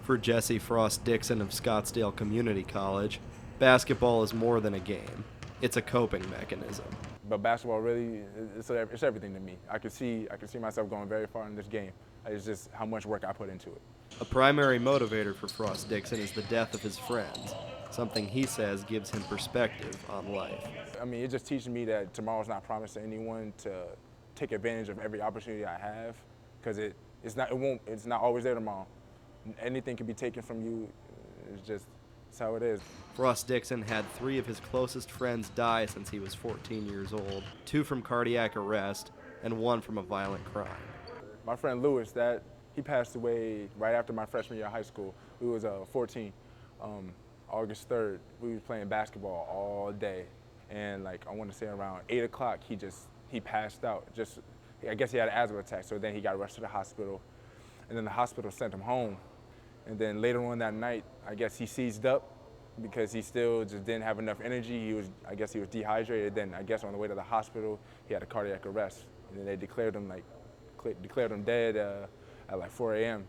For Jessie Frost-Dixon of Scottsdale Community College, basketball is more than a game. It's a coping mechanism. But basketball really, it's everything to me. I can see myself going very far in this game. It's just how much work I put into it. A primary motivator for Frost-Dixon is the death of his friends, something he says gives him perspective on life. I mean, it just teaches me that tomorrow's not promised to anyone, to take advantage of every opportunity I have, because it's not always there tomorrow. Anything can be taken from you. It's how it is. Frost-Dixon had 3 of his closest friends die since he was 14 years old, 2 from cardiac arrest and 1 from a violent crime. My friend Lewis, he passed away right after my freshman year of high school. We was 14. August 3rd, we was playing basketball all day, and like I want to say around 8 o'clock, he passed out. I guess he had an asthma attack, so then he got rushed to the hospital, and then the hospital sent him home. And then later on that night, I guess he seized up because he still just didn't have enough energy. I guess he was dehydrated. Then I guess on the way to the hospital, he had a cardiac arrest, and then they declared him dead at like 4 a.m.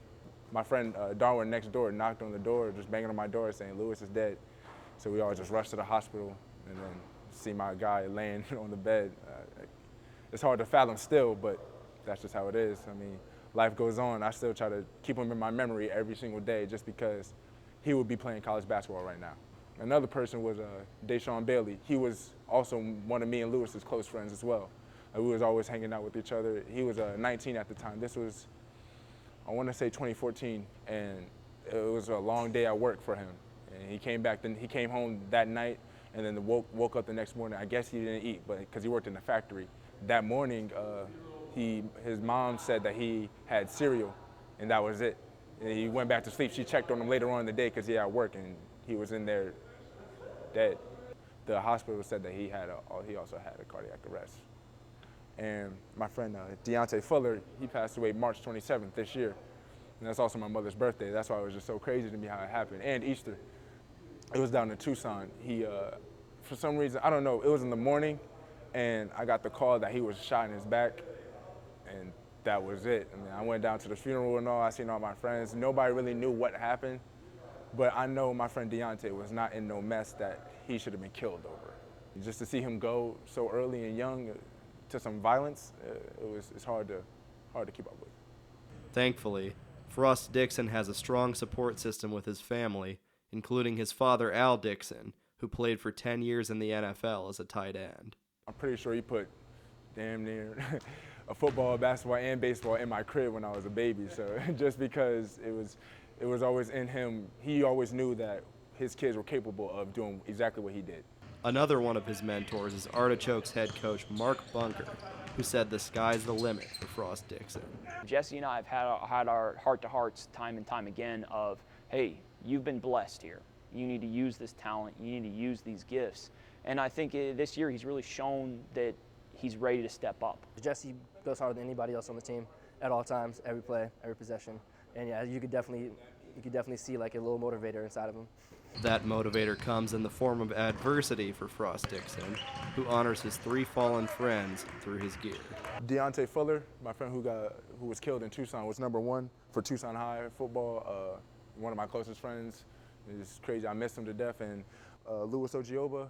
My friend Darwin next door knocked on the door, just banging on my door saying Lewis is dead. So we all just rushed to the hospital and then see my guy laying on the bed. It's hard to fathom still, but that's just how it is. I mean, life goes on. I still try to keep him in my memory every single day just because he would be playing college basketball right now. Another person was Deshaun Bailey. He was also one of me and Lewis's close friends as well. We was always hanging out with each other. He was 19 at the time. This was, I want to say 2014, and it was a long day at work for him. And he came back, then he came home that night and then woke up the next morning. I guess he didn't eat, but because he worked in the factory. That morning, his mom said that he had cereal, and that was it. And he went back to sleep. She checked on him later on in the day because he had work, and he was in there dead. The hospital said that he also had a cardiac arrest. And my friend Deontay Fuller, he passed away March 27th this year, and that's also my mother's birthday. That's why it was just so crazy to me how it happened, and Easter. It was down in Tucson. He, for some reason, I don't know, it was in the morning, and I got the call that he was shot in his back, and that was it. I mean, I went down to the funeral and all, I seen all my friends. Nobody really knew what happened, but I know my friend Deontay was not in no mess that he should have been killed over. Just to see him go so early and young to some violence, it's hard to keep up with. Thankfully, Frost-Dixon has a strong support system with his family, including his father, Al Dixon, who played for 10 years in the NFL as a tight end. I'm pretty sure he put damn near a football, basketball, and baseball in my crib when I was a baby. So just because it was always in him, he always knew that his kids were capable of doing exactly what he did. Another one of his mentors is Artichokes head coach Mark Bunker, who said the sky's the limit for Frost-Dixon. Jesse and I have had our heart-to-hearts time and time again of, hey, you've been blessed here. You need to use this talent. You need to use these gifts. And I think this year he's really shown that he's ready to step up. Jesse goes harder than anybody else on the team at all times, every play, every possession. And yeah, you could definitely see like a little motivator inside of him. That motivator comes in the form of adversity for Frost-Dixon, who honors his 3 fallen friends through his gear. Deontay Fuller, my friend who was killed in Tucson, was #1 for Tucson High football. One of my closest friends. It's crazy. I miss him to death. And Louis Ogioba,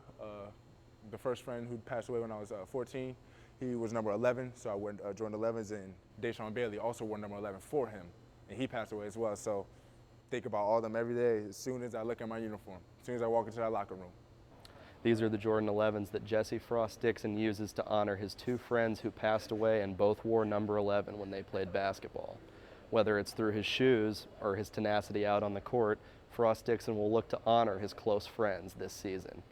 the first friend who passed away when I was 14, he was number 11, so I joined 11s, and Deshaun Bailey also wore number 11 for him, and he passed away as well. So think about all of them every day as soon as I look at my uniform, as soon as I walk into that locker room. These are the Jordan 11s that Jessie Frost-Dixon uses to honor his 2 friends who passed away and both wore number 11 when they played basketball. Whether it's through his shoes or his tenacity out on the court, Frost-Dixon will look to honor his close friends this season.